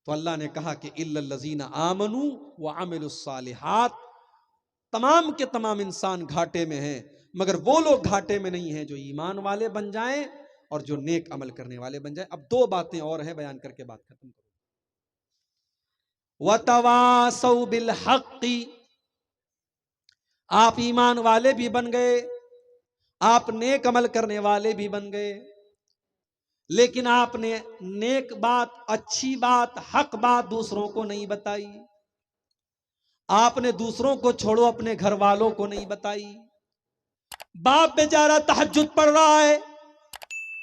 تو اللہ نے کہا کہ الا الذین آمنوا وعملوا الصالحات، تمام کے تمام انسان گھاٹے میں ہیں، مگر وہ لوگ گھاٹے میں نہیں ہیں جو ایمان والے بن جائیں اور جو نیک عمل کرنے والے بن جائیں۔ اب دو باتیں اور ہیں، بیان کر کے بات ختم کروں۔ وَتَوَاصَوْا بِالْحَقِّ، آپ ایمان والے بھی بن گئے، آپ نیک عمل کرنے والے بھی بن گئے، لیکن آپ نے نیک بات، اچھی بات، حق بات دوسروں کو نہیں بتائی۔ آپ نے دوسروں کو چھوڑو، اپنے گھر والوں کو نہیں بتائی۔ باپ بیچارہ تہجد پڑھ رہا ہے،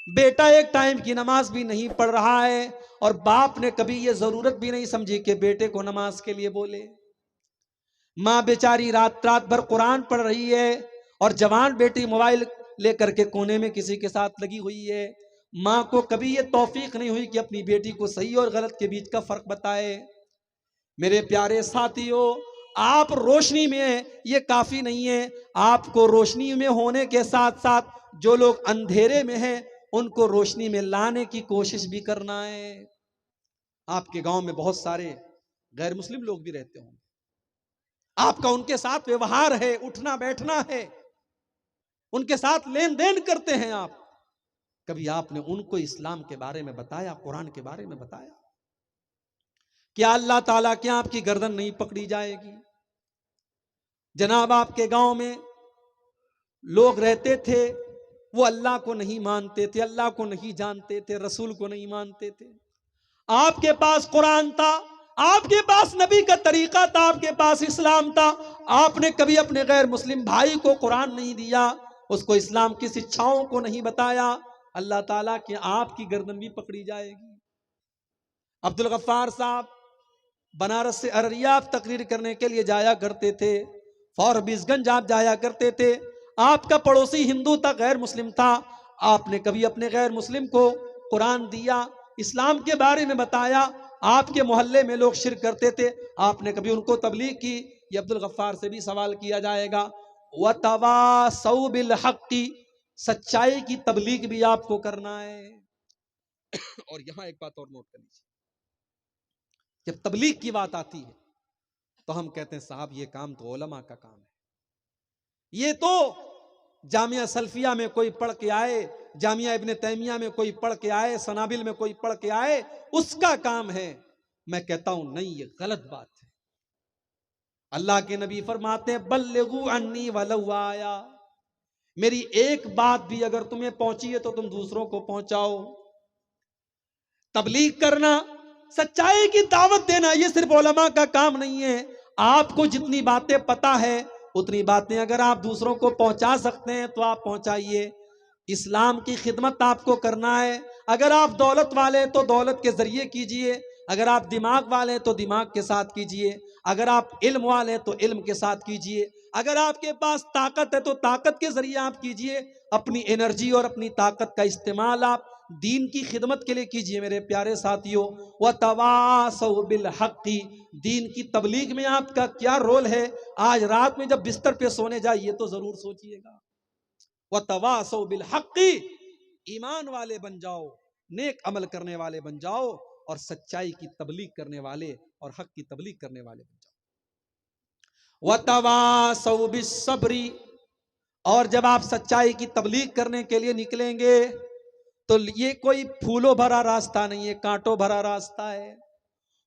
بیٹا ایک ٹائم کی نماز بھی نہیں پڑھ رہا ہے، اور باپ نے کبھی یہ ضرورت بھی نہیں سمجھی کہ بیٹے کو نماز کے لیے بولے۔ ماں بیچاری رات رات بھر قرآن پڑھ رہی ہے، اور جوان بیٹی موبائل لے کر کے کونے میں کسی کے ساتھ لگی ہوئی ہے۔ ماں کو کبھی یہ توفیق نہیں ہوئی کہ اپنی بیٹی کو صحیح اور غلط کے بیچ کا فرق بتائے۔ میرے پیارے ساتھیوں، آپ روشنی میں ہیں یہ کافی نہیں ہے، آپ کو روشنی میں ہونے کے ساتھ ساتھ جو لوگ اندھیرے میں ہیں ان کو روشنی میں لانے کی کوشش بھی کرنا ہے۔ آپ کے گاؤں میں بہت سارے غیر مسلم لوگ بھی رہتے ہوں، آپ کا ان کے ساتھ ویوہار ہے، اٹھنا بیٹھنا ہے، ان کے ساتھ لین دین کرتے ہیں آپ، کبھی آپ نے ان کو اسلام کے بارے میں بتایا، قرآن کے بارے میں بتایا؟ کیا اللہ تعالیٰ کیا آپ کی گردن نہیں پکڑی جائے گی؟ جناب آپ کے گاؤں میں لوگ رہتے تھے، وہ اللہ کو نہیں مانتے تھے، اللہ کو نہیں جانتے تھے، رسول کو نہیں مانتے تھے۔ آپ کے پاس قرآن تھا، آپ کے پاس نبی کا طریقہ تھا، آپ کے پاس اسلام تھا، آپ نے کبھی اپنے غیر مسلم بھائی کو قرآن نہیں دیا، اس کو اسلام کی شکشاؤں کو نہیں بتایا، اللہ تعالیٰ کہ آپ کی گردن بھی پکڑی جائے گی۔ عبدالغفار صاحب بنارس سے ارریہ تقریر کرنے کے لیے جایا کرتے تھے، فوربیس گنج آپ جایا کرتے تھے، آپ کا پڑوسی ہندو تھا، غیر مسلم تھا، آپ نے کبھی اپنے غیر مسلم کو قرآن دیا، اسلام کے بارے میں بتایا؟ آپ کے محلے میں لوگ شرک کرتے تھے، آپ نے کبھی ان کو تبلیغ کی؟ یہ عبدالغفار سے بھی سوال کیا جائے گا۔ وَتَوَاصَوْا بِالْحَقِّ، سچائی کی تبلیغ بھی آپ کو کرنا ہے۔ اور یہاں ایک بات اور نوٹ کر لیجیے، جب تبلیغ کی بات آتی ہے تو ہم کہتے ہیں صاحب یہ کام تو علماء کا کام ہے، یہ تو جامعہ سلفیہ میں کوئی پڑھ کے آئے، جامعہ ابن تیمیہ میں کوئی پڑھ کے آئے، سنابل میں کوئی پڑھ کے آئے، اس کا کام ہے۔ میں کہتا ہوں نہیں، یہ غلط بات ہے۔ اللہ کے نبی فرماتے ہیں بلغوا عنی ولو آیا، میری ایک بات بھی اگر تمہیں پہنچی ہے تو تم دوسروں کو پہنچاؤ۔ تبلیغ کرنا، سچائی کی دعوت دینا، یہ صرف علماء کا کام نہیں ہے۔ آپ کو جتنی باتیں پتہ ہے اتنی باتیں اگر آپ دوسروں کو پہنچا سکتے ہیں تو آپ پہنچائیے۔ اسلام کی خدمت آپ کو کرنا ہے۔ اگر آپ دولت والے ہیں تو دولت کے ذریعے کیجئے، اگر آپ دماغ والے ہیں تو دماغ کے ساتھ کیجئے، اگر آپ علم والے ہیں تو علم کے ساتھ کیجئے، اگر آپ کے پاس طاقت ہے تو طاقت کے ذریعے آپ کیجئے۔ اپنی انرجی اور اپنی طاقت کا استعمال آپ دین کی خدمت کے لیے کیجئے۔ میرے پیارے ساتھیوں، وَتَوَاصَوْا بِالْحَقِّ، دین کی تبلیغ میں آپ کا کیا رول ہے؟ آج رات میں جب بستر پہ سونے جائیے تو ضرور سوچئے گا۔ وَتَوَاصَوْا بِالْحَقِّ، ایمان والے بن جاؤ، نیک عمل کرنے والے بن جاؤ، اور سچائی کی تبلیغ کرنے والے اور حق کی تبلیغ کرنے والے بن جاؤ۔ وَتَوَاصَوْا بِالصَّبْرِ، اور جب آپ سچائی کی تبلیغ کرنے کے لیے نکلیں گے تو یہ کوئی پھولوں بھرا راستہ نہیں ہے، کانٹوں بھرا راستہ ہے۔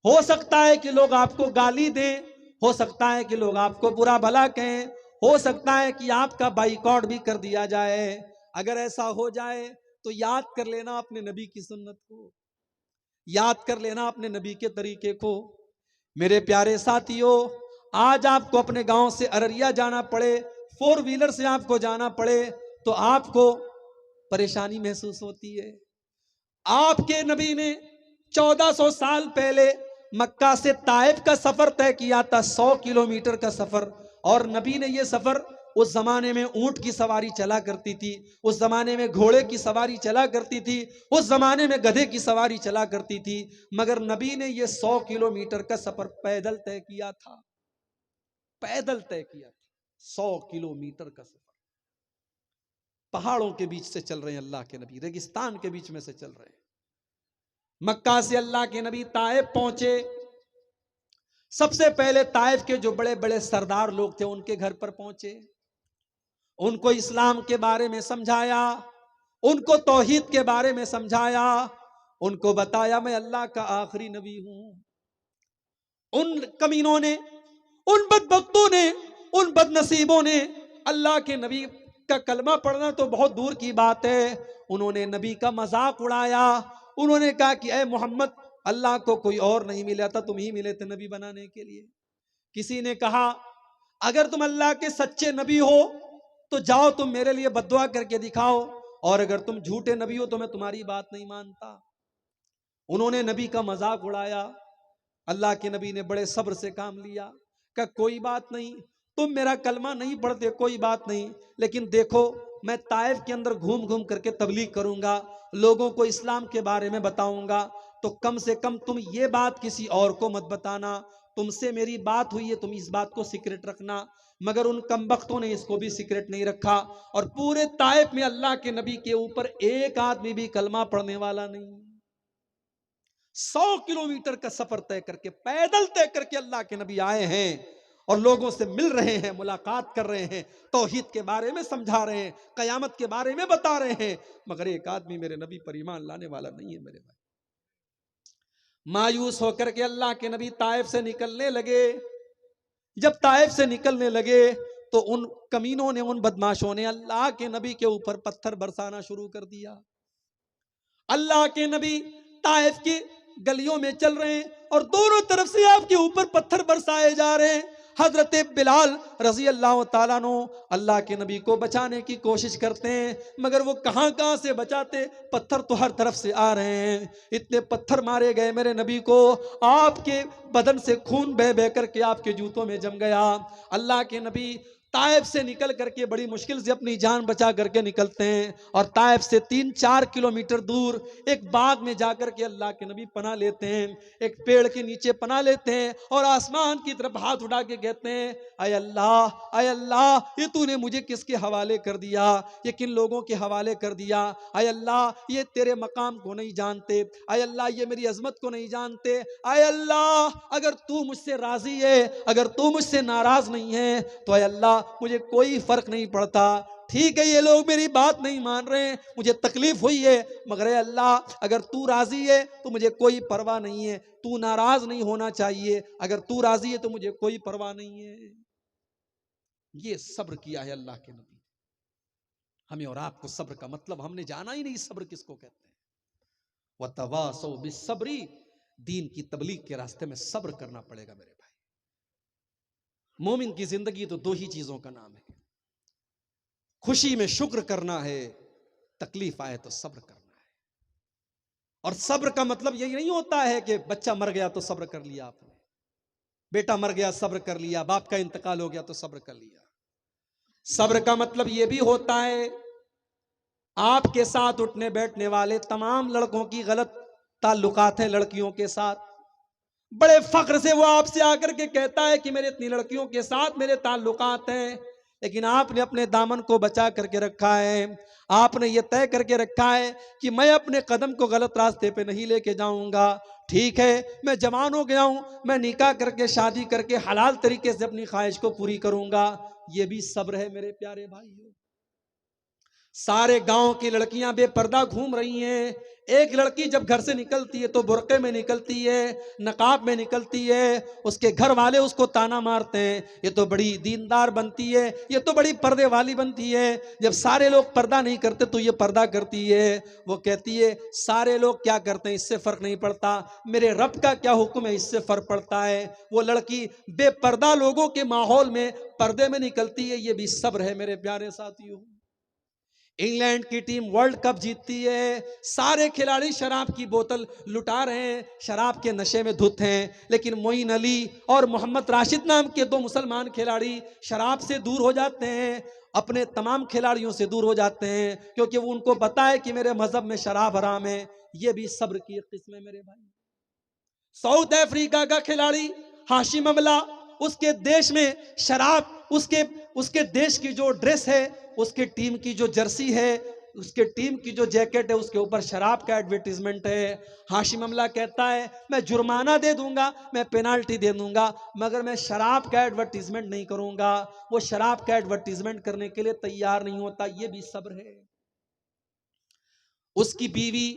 ہو سکتا ہے کہ لوگ آپ کو گالی دیں، ہو سکتا ہے کہ لوگ آپ کو برا بھلا کہیں، ہو سکتا ہے کہ آپ کا بائیکاٹ بھی کر دیا جائے۔ اگر ایسا ہو جائے تو یاد کر لینا اپنے نبی کی سنت کو، یاد کر لینا اپنے نبی کے طریقے کو۔ میرے پیارے ساتھیوں، آج آپ کو اپنے گاؤں سے ارریہ جانا پڑے، 4 ویلر سے آپ کو جانا پڑے تو آپ کو پریشانی محسوس ہوتی ہے۔ آپ کے نبی نے 1400 سال پہلے مکہ سے طائف کا سفر طے کیا تھا، 100 کلومیٹر کا سفر، اور نبی نے یہ سفر، اس زمانے میں اونٹ کی سواری چلا کرتی تھی، اس زمانے میں گھوڑے کی سواری چلا کرتی تھی، اس زمانے میں گدھے کی سواری چلا کرتی تھی، مگر نبی نے یہ 100 کلومیٹر کا سفر پیدل طے کیا تھا، پیدل طے کیا تھا۔ 100 کلومیٹر کا سفر پہاڑوں کے بیچ سے چل رہے ہیں اللہ کے نبی، ریگستان کے بیچ میں سے چل رہے ہیں۔ مکہ سے اللہ کے نبی طائف پہنچے. سب سے پہلے طائف کے جو بڑے بڑے سردار لوگ تھے ان کے گھر پر پہنچے. ان کو اسلام کے بارے میں سمجھایا, ان کو توحید کے بارے میں سمجھایا, ان کو بتایا میں اللہ کا آخری نبی ہوں. ان کمینوں نے, ان بدبختوں نے, ان بد نصیبوں نے اللہ کے نبی کا کلمہ پڑھنا تو بہت دور کی بات ہے, انہوں نے نبی کا مذاق اڑایا. انہوں نے کہا کہ اے محمد, اللہ کو کوئی اور نہیں ملا تھا, تم ہی ملے تھے نبی بنانے کے لیے. کسی نے کہا اگر تم اللہ کے سچے نبی ہو تو جاؤ تم میرے لیے بددعا کر کے دکھاؤ, اور اگر تم جھوٹے نبی ہو تو میں تمہاری بات نہیں مانتا. انہوں نے نبی کا مذاق اڑایا. اللہ کے نبی نے بڑے صبر سے کام لیا, کہ کوئی بات نہیں, تم میرا کلمہ نہیں پڑھتے کوئی بات نہیں, لیکن دیکھو میں طائف کے اندر گھوم گھوم کر کے تبلیغ کروں گا, لوگوں کو اسلام کے بارے میں بتاؤں گا, تو کم سے کم تم یہ بات کسی اور کو مت بتانا. تم سے میری بات ہوئی ہے, تم اس بات کو سیکرٹ رکھنا. مگر ان کمبختوں نے اس کو بھی سیکرٹ نہیں رکھا, اور پورے طائف میں اللہ کے نبی کے اوپر ایک آدمی بھی کلمہ پڑھنے والا نہیں. 100 کلومیٹر کا سفر طے کر کے, پیدل طے کر کے اللہ کے نبی آئے ہیں, اور لوگوں سے مل رہے ہیں, ملاقات کر رہے ہیں, توحید کے بارے میں سمجھا رہے ہیں, قیامت کے بارے میں بتا رہے ہیں, مگر ایک آدمی میرے نبی پر ایمان لانے والا نہیں ہے. میرے بھائی, مایوس ہو کر کے اللہ کے نبی طائف سے نکلنے لگے. جب طائف سے نکلنے لگے تو ان کمینوں نے, ان بدماشوں نے اللہ کے نبی کے اوپر پتھر برسانا شروع کر دیا. اللہ کے نبی طائف کی گلیوں میں چل رہے ہیں اور دونوں طرف سے آپ کے اوپر پتھر برسائے جا رہے ہیں. حضرت بلال رضی اللہ تعالیٰ عنہ اللہ کے نبی کو بچانے کی کوشش کرتے ہیں, مگر وہ کہاں کہاں سے بچاتے, پتھر تو ہر طرف سے آ رہے ہیں. اتنے پتھر مارے گئے میرے نبی کو, آپ کے بدن سے خون بہ بہ کر کے آپ کے جوتوں میں جم گیا. اللہ کے نبی طائف سے نکل کر کے بڑی مشکل سے اپنی جان بچا کر کے نکلتے ہیں, اور طائف سے 3-4 کلومیٹر دور ایک باغ میں جا کر کے اللہ کے نبی پناہ لیتے ہیں. ایک پیڑ کے نیچے پناہ لیتے ہیں اور آسمان کی طرف ہاتھ اٹھا کے کہتے ہیں, اے اللہ, اے اللہ, یہ تو نے مجھے کس کے حوالے کر دیا, یہ کن لوگوں کے حوالے کر دیا. اے اللہ, یہ تیرے مقام کو نہیں جانتے. اے اللہ, یہ میری عظمت کو نہیں جانتے. اے اللہ, اگر تو مجھ سے راضی ہے, اگر تو مجھ سے ناراض نہیں ہے, تو اے اللہ مجھے کوئی فرق نہیں پڑتا. ٹھیک ہے یہ لوگ میری بات نہیں مان رہے ہیں, مجھے تکلیف ہوئی ہے, مگر اے اللہ اگر تو راضی ہے تو مجھے کوئی پرواہ نہیں ہے. تو ناراض نہیں ہونا چاہیے, اگر تو راضی ہے تو مجھے کوئی پرواہ نہیں ہے. یہ صبر کیا ہے اللہ کے نبی. ہمیں اور آپ کو صبر کا مطلب ہم نے جانا ہی نہیں, صبر کس کو کہتے ہیں. وَتَوَاصَوْا بِالصَّبْرِ, دین کی تبلیغ کے راستے میں صبر کرنا پڑے گا میرے بھائی. مومن کی زندگی تو 2 ہی چیزوں کا نام ہے, خوشی میں شکر کرنا ہے, تکلیف آئے تو صبر کرنا ہے. اور صبر کا مطلب یہی نہیں ہوتا ہے کہ بچہ مر گیا تو صبر کر لیا آپ نے, بیٹا مر گیا صبر کر لیا, باپ کا انتقال ہو گیا تو صبر کر لیا. صبر کا مطلب یہ بھی ہوتا ہے آپ کے ساتھ اٹھنے بیٹھنے والے تمام لڑکوں کی غلط تعلقات ہیں لڑکیوں کے ساتھ, بڑے فخر سے وہ آپ سے آ کر کے کہتا ہے کہ میرے اتنی لڑکیوں کے ساتھ میرے تعلقات ہیں, لیکن آپ نے اپنے دامن کو بچا کر کے رکھا ہے. آپ نے یہ طے کر کے رکھا ہے کہ میں اپنے قدم کو غلط راستے پہ نہیں لے کے جاؤں گا. ٹھیک ہے, میں جوان ہو گیا ہوں, میں نکاح کر کے شادی کر کے حلال طریقے سے اپنی خواہش کو پوری کروں گا. یہ بھی صبر ہے میرے پیارے بھائیو. سارے گاؤں کی لڑکیاں بے پردہ گھوم رہی ہیں. ایک لڑکی جب گھر سے نکلتی ہے تو برقعے میں نکلتی ہے, نقاب میں نکلتی ہے, اس کے گھر والے اس کو تانا مارتے ہیں, یہ تو بڑی دیندار بنتی ہے, یہ تو بڑی پردے والی بنتی ہے. جب سارے لوگ پردہ نہیں کرتے تو یہ پردہ کرتی ہے. وہ کہتی ہے سارے لوگ کیا کرتے ہیں اس سے فرق نہیں پڑتا, میرے رب کا کیا حکم ہے اس سے فرق پڑتا ہے. وہ لڑکی بے پردہ لوگوں کے ماحول میں پردے میں نکلتی ہے. یہ بھی صبر ہے میرے پیارے ساتھیوں. انگلینڈ کی ٹیم ورلڈ کپ جیتتی ہے, سارے کھلاڑی شراب کی بوتل لٹا رہے ہیں, شراب کے نشے میں دھت ہیں, لیکن معین علی اور محمد راشد نام کے 2 مسلمان کھلاڑی شراب سے دور ہو جاتے ہیں, اپنے تمام کھلاڑیوں سے دور ہو جاتے ہیں, کیونکہ وہ ان کو پتا ہے کہ میرے مذہب میں شراب حرام ہے. یہ بھی صبر کی ایک قسم ہے میرے بھائی. ساؤتھ افریقہ کا کھلاڑی ہاشم املہ, اس کے دیش میں شراب, اس کے دیش کی جو ڈریس ہے, اس کے ٹیم کی جو جرسی ہے, اس کے ٹیم کی جو جیکٹ ہے اس کے اوپر شراب کا ایڈورٹیزمنٹ ہے. ہاشم املہ کہتا ہے میں جرمانہ دے دوں گا، میں پینالٹی دے دوں گا، مگر میں شراب کا ایڈورٹیزمنٹ نہیں کروں گا. وہ شراب کا ایڈورٹیزمنٹ کرنے کے لیے تیار نہیں ہوتا. یہ بھی صبر ہے. اس کی بیوی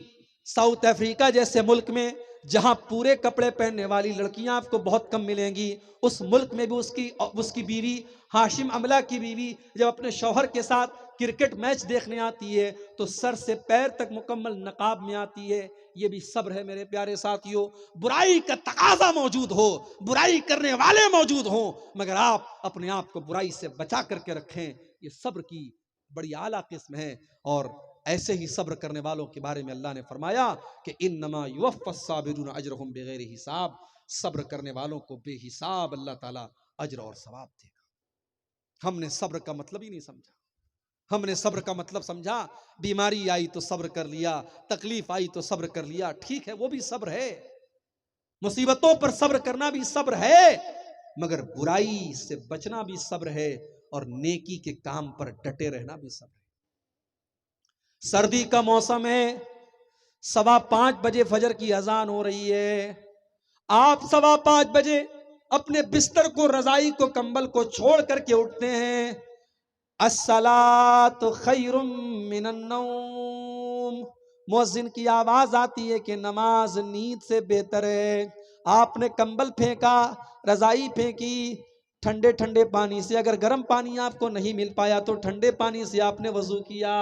ساؤتھ افریقہ جیسے ملک میں جہاں پورے کپڑے پہننے والی لڑکیاں آپ کو بہت کم ملیں گی، اس ملک میں بھی اس کی بیوی ہاشم املہ کی بیوی جب اپنے شوہر کے ساتھ کرکٹ میچ دیکھنے آتی ہے تو سر سے پیر تک مکمل نقاب میں آتی ہے. یہ بھی صبر ہے میرے پیارے ساتھیوں. برائی کا تقاضا موجود ہو، برائی کرنے والے موجود ہوں، مگر آپ اپنے آپ کو برائی سے بچا کر کے رکھیں. یہ صبر کی بڑی اعلیٰ قسم ہے. اور ایسے ہی صبر کرنے والوں کے بارے میں اللہ نے فرمایا کہ انما یوفی الصابرون اجرهم بغیر حساب. صبر کرنے والوں کو بے حساب اللہ تعالیٰ اجر اور ثواب دے گا. ہم نے صبر کا مطلب ہی نہیں سمجھا. ہم نے صبر کا مطلب سمجھا بیماری آئی تو صبر کر لیا، تکلیف آئی تو صبر کر لیا. ٹھیک ہے، وہ بھی صبر ہے، مصیبتوں پر صبر کرنا بھی صبر ہے، مگر برائی سے بچنا بھی صبر ہے، اور نیکی کے کام پر ڈٹے رہنا بھی صبر ہے. سردی کا موسم ہے، 5:15 بجے فجر کی اذان ہو رہی ہے. آپ 5:15 بجے اپنے بستر کو، رضائی کو، کمبل کو چھوڑ کر کے اٹھتے ہیں. الصلاۃ خیر من النوم. مؤذن کی آواز آتی ہے کہ نماز نیند سے بہتر ہے. آپ نے کمبل پھینکا، رضائی پھینکی، ٹھنڈے ٹھنڈے پانی سے، اگر گرم پانی آپ کو نہیں مل پایا تو ٹھنڈے پانی سے آپ نے وضو کیا.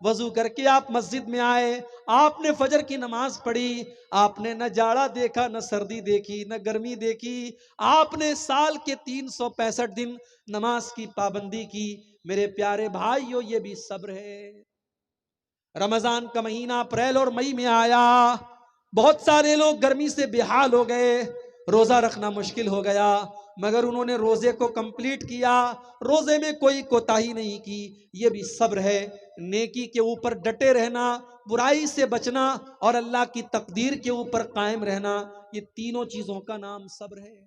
وضو کر کے آپ مسجد میں آئے، آپ نے فجر کی نماز پڑھی. آپ نے نہ جاڑا دیکھا، نہ سردی دیکھی، نہ گرمی دیکھی. آپ نے سال کے 365 دن نماز کی پابندی کی. میرے پیارے بھائیو، یہ بھی صبر ہے. رمضان کا مہینہ اپریل اور مئی میں آیا، بہت سارے لوگ گرمی سے بے حال ہو گئے، روزہ رکھنا مشکل ہو گیا، مگر انہوں نے روزے کو کمپلیٹ کیا، روزے میں کوئی کوتاہی نہیں کی. یہ بھی صبر ہے. نیکی کے اوپر ڈٹے رہنا، برائی سے بچنا، اور اللہ کی تقدیر کے اوپر قائم رہنا، یہ تینوں چیزوں کا نام صبر ہے.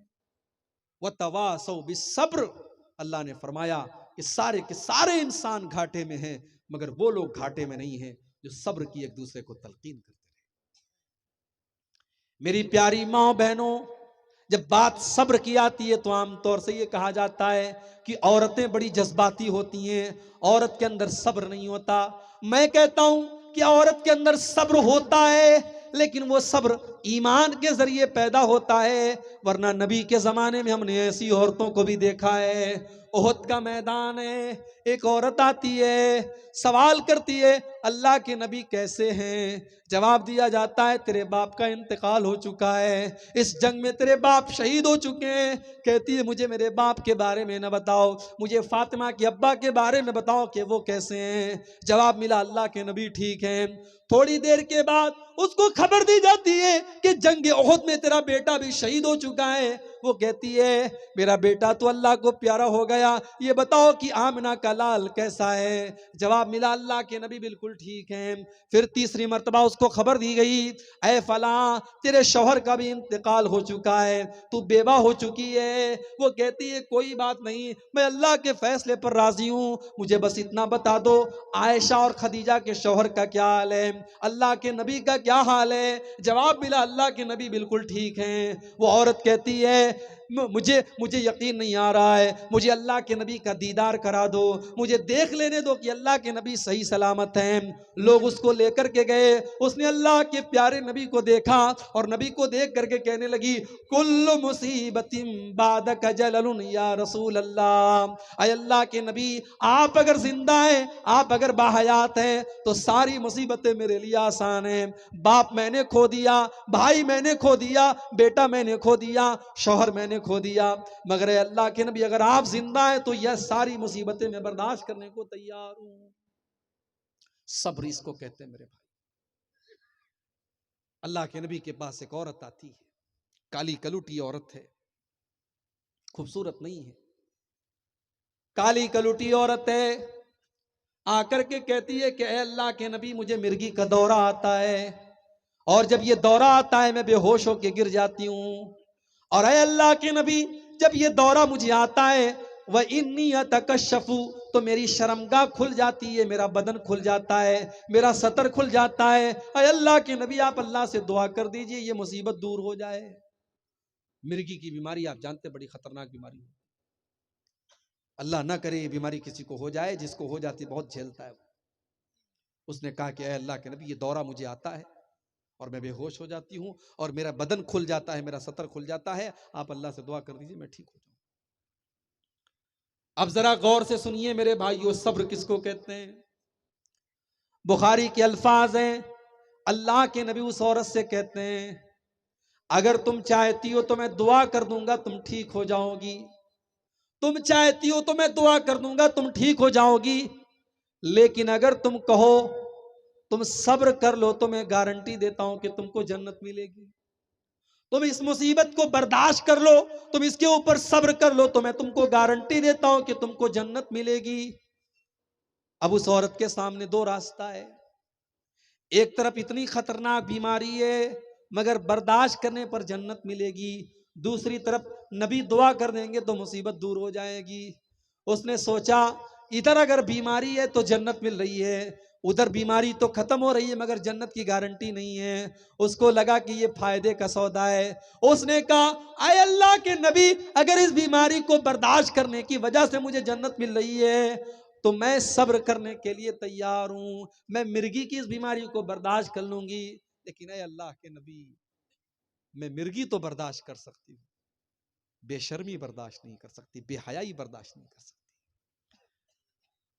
وَتَوَاصَوْا بِالصَّبْرِ. اللہ نے فرمایا کہ سارے کے سارے انسان گھاٹے میں ہیں، مگر وہ لوگ گھاٹے میں نہیں ہیں جو صبر کی ایک دوسرے کو تلقین کرتے رہے. میری پیاری ماں بہنوں، جب بات صبر کی آتی ہے تو عام طور سے یہ کہا جاتا ہے کہ عورتیں بڑی جذباتی ہوتی ہیں، عورت کے اندر صبر نہیں ہوتا. میں کہتا ہوں کہ عورت کے اندر صبر ہوتا ہے، لیکن وہ صبر ایمان کے ذریعے پیدا ہوتا ہے. ورنہ نبی کے زمانے میں ہم نے ایسی عورتوں کو بھی دیکھا ہے. احد کا میدان ہے، ایک عورت آتی ہے، سوال کرتی ہے اللہ کے نبی کیسے ہیں؟ جواب دیا جاتا ہے تیرے باپ کا انتقال ہو چکا ہے، اس جنگ میں تیرے باپ شہید ہو چکے ہیں. کہتی ہے مجھے میرے باپ کے بارے میں نہ بتاؤ، مجھے فاطمہ کے ابا کے بارے میں بتاؤ کہ وہ کیسے ہیں. جواب ملا اللہ کے نبی ٹھیک ہیں. تھوڑی دیر کے بعد اس کو خبر دی جاتی ہے کہ جنگ احد میں تیرا بیٹا بھی شہید ہو چکا ہے. وہ کہتی ہے میرا بیٹا تو اللہ کو پیارا ہو گیا، یہ بتاؤ کہ آمنہ کا لال کیسا ہے؟ جواب ملا اللہ کے نبی بالکل ٹھیک ہیں. پھر تیسری مرتبہ اس کو خبر دی گئی اے فلاں تیرے شوہر کا بھی انتقال ہو چکا ہے، تو بیوہ ہو چکی ہے. وہ کہتی ہے کوئی بات نہیں، میں اللہ کے فیصلے پر راضی ہوں، مجھے بس اتنا بتا دو عائشہ اور خدیجہ کے شوہر کا کیا حال ہے، اللہ کے نبی کا کیا حال ہے؟ جواب ملا اللہ کے نبی بالکل ٹھیک ہیں. وہ عورت کہتی ہے مجھے یقین نہیں آ رہا ہے، مجھے اللہ کے نبی کا دیدار کرا دو، مجھے دیکھ لینے دو کہ اللہ کے نبی صحیح سلامت ہیں. لوگ اس کو لے کر کے گئے، اس نے اللہ کے پیارے نبی کو دیکھا اور نبی کو دیکھ کر کے کہنے لگی کل مصیبت بعدک جلل یا رسول اللہ. اے اللہ کے نبی آپ اگر زندہ ہیں، آپ اگر باحیات ہیں تو ساری مصیبتیں میرے لیے آسان ہیں. باپ میں نے کھو دیا، بھائی میں نے کھو دیا، بیٹا میں نے کھو دیا، شوہر میں نے کھو دیا، مگر اے اللہ کے نبی اگر آپ زندہ ہیں تو یہ ساری مصیبتیں میں برداشت کرنے کو تیار ہوں. صبر اس کو کہتے ہیں میرے بھائی. اللہ کے نبی کے پاس ایک عورت آتی ہے، کالی کلوٹی عورت ہے، خوبصورت نہیں ہے، کالی کلوٹی عورت ہے. آ کر کے کہتی ہے کہ اے اللہ کے نبی مجھے مرگی کا دورہ آتا ہے، اور جب یہ دورہ آتا ہے میں بے ہوش ہو کے گر جاتی ہوں، اور اے اللہ کے نبی جب یہ دورہ مجھے آتا ہے وَإِنِّي أَتَكَشَّفُ تو میری شرمگاہ کھل جاتی ہے، میرا بدن کھل جاتا ہے، میرا سطر کھل جاتا ہے۔ اے اللہ کے نبی آپ اللہ سے دعا کر دیجئے یہ مصیبت دور ہو جائے۔ مرگی کی بیماری آپ جانتے بڑی خطرناک بیماری ہے، اللہ نہ کرے یہ بیماری کسی کو ہو جائے، جس کو ہو جاتی بہت جھیلتا ہے۔ اس نے کہا کہ اے اللہ کے نبی یہ دورہ مجھے آتا ہے اور میں بے ہوش ہو جاتی ہوں اور میرا بدن کھل جاتا ہے، میرا سطر کھل جاتا ہے، آپ اللہ سے دعا کر دیجئے میں ٹھیک ہو جاؤں۔ اب ذرا غور سے سنیے میرے بھائیو، صبر کس کو کہتے ہیں؟ بخاری کے الفاظ ہیں، اللہ کے نبی اس عورت سے کہتے ہیں اگر تم چاہتی ہو تو میں دعا کر دوں گا تم ٹھیک ہو جاؤ گی، تم چاہتی ہو تو میں دعا کر دوں گا تم ٹھیک ہو جاؤ گی، لیکن اگر تم کہو تم صبر کر لو تو میں گارنٹی دیتا ہوں کہ تم کو جنت ملے گی، تم اس مصیبت کو برداشت کر لو، تم اس کے اوپر صبر کر لو تو میں تم کو گارنٹی دیتا ہوں کہ تم کو جنت ملے گی۔ اب اس عورت کے سامنے دو راستہ ہے، ایک طرف اتنی خطرناک بیماری ہے مگر برداشت کرنے پر جنت ملے گی، دوسری طرف نبی دعا کر دیں گے تو مصیبت دور ہو جائے گی۔ اس نے سوچا ادھر اگر بیماری ہے تو جنت مل رہی ہے، ادھر بیماری تو ختم ہو رہی ہے مگر جنت کی گارنٹی نہیں ہے۔ اس کو لگا کہ یہ فائدے کا سودا ہے، اس نے کہا اے اللہ کے نبی اگر اس بیماری کو برداشت کرنے کی وجہ سے مجھے جنت مل رہی ہے تو میں صبر کرنے کے لیے تیار ہوں، میں مرگی کی اس بیماری کو برداشت کر لوں گی، لیکن اے اللہ کے نبی میں مرگی تو برداشت کر سکتی ہوں، بے شرمی برداشت نہیں کر سکتی، بے حیائی برداشت نہیں کر سکتی۔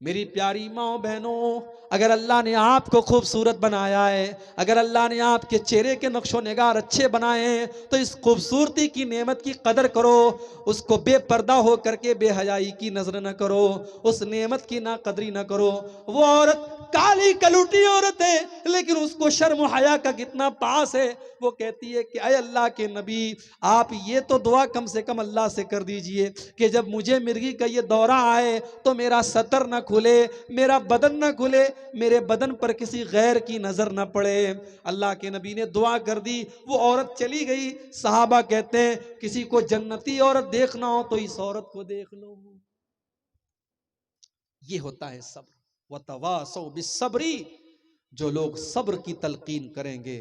میری پیاری ماں بہنوں، اگر اللہ نے آپ کو خوبصورت بنایا ہے، اگر اللہ نے آپ کے چہرے کے نقش و نگار اچھے بنائے ہیں تو اس خوبصورتی کی نعمت کی قدر کرو، اس کو بے پردہ ہو کر کے بے حیائی کی نظر نہ کرو، اس نعمت کی ناقدری نہ کرو۔ وہ عورت کالی کلوٹی عورت ہے لیکن اس کو شرم و حیا کا کتنا پاس ہے، وہ کہتی ہے کہ اے اللہ کے نبی آپ یہ تو دعا کم سے کم اللہ سے کر دیجئے کہ جب مجھے مرگی کا یہ دورہ آئے تو میرا سطر نہ کھلے، میرا بدن نہ کھلے، میرے بدن پر کسی غیر کی نظر نہ پڑے۔ اللہ کے نبی نے دعا کر دی، وہ عورت چلی گئی۔ صحابہ کہتے ہیں کسی کو جنتی عورت دیکھنا ہو تو اس عورت کو دیکھ لو۔ یہ ہوتا ہے صبر۔ وَتَوَاصَوْا بِالصَّبْرِ جو لوگ صبر کی تلقین کریں گے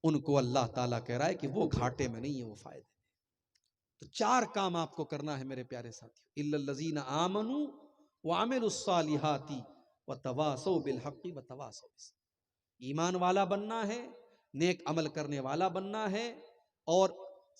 ان کو اللہ تعالیٰ کہہ رہا ہے کہ وہ گھاٹے میں نہیں ہے، وہ فائدے میں۔ تو چار کام آپ کو کرنا ہے میرے پیارے ساتھیو، إِلَّا الَّذِينَ آمَنُوا وَعَمِلُوا الصَّالِحَاتِ وَتَوَاصَوْا بِالْحَقِّ وَتَوَاصَوْا بِالصَّبْرِ۔ ایمان والا بننا ہے، نیک عمل کرنے والا بننا ہے، اور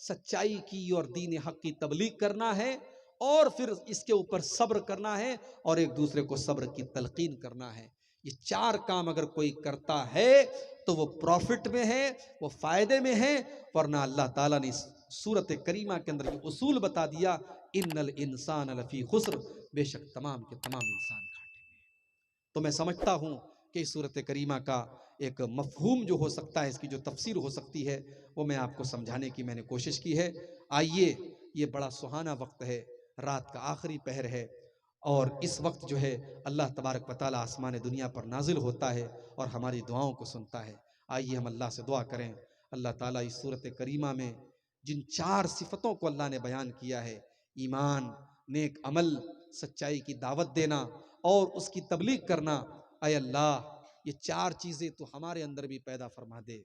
سچائی کی اور دین حق کی تبلیغ کرنا ہے، اور پھر اس کے اوپر صبر کرنا ہے اور ایک دوسرے کو صبر کی تلقین کرنا ہے۔ یہ چار کام اگر کوئی کرتا ہے تو وہ پروفٹ میں ہے، وہ فائدے میں ہے، ورنہ اللہ تعالیٰ نے سورت کریمہ کے اندر یہ اصول بتا دیا ان الانسان لفی خسر، بے شک تمام کے تمام انسان گھاٹے میں۔ تو میں سمجھتا ہوں کہ اس سورت کریمہ کا ایک مفہوم جو ہو سکتا ہے، اس کی جو تفسیر ہو سکتی ہے وہ میں آپ کو سمجھانے کی میں نے کوشش کی ہے۔ آئیے، یہ بڑا سہانا وقت ہے، رات کا آخری پہر ہے، اور اس وقت جو ہے اللہ تبارک و تعالیٰ آسمان دنیا پر نازل ہوتا ہے اور ہماری دعاؤں کو سنتا ہے۔ آئیے ہم اللہ سے دعا کریں، اللہ تعالیٰ اس سورت کریمہ میں جن چار صفتوں کو اللہ نے بیان کیا ہے، ایمان، نیک عمل، سچائی کی دعوت دینا اور اس کی تبلیغ کرنا، اے اللہ یہ چار چیزیں تو ہمارے اندر بھی پیدا فرما دے۔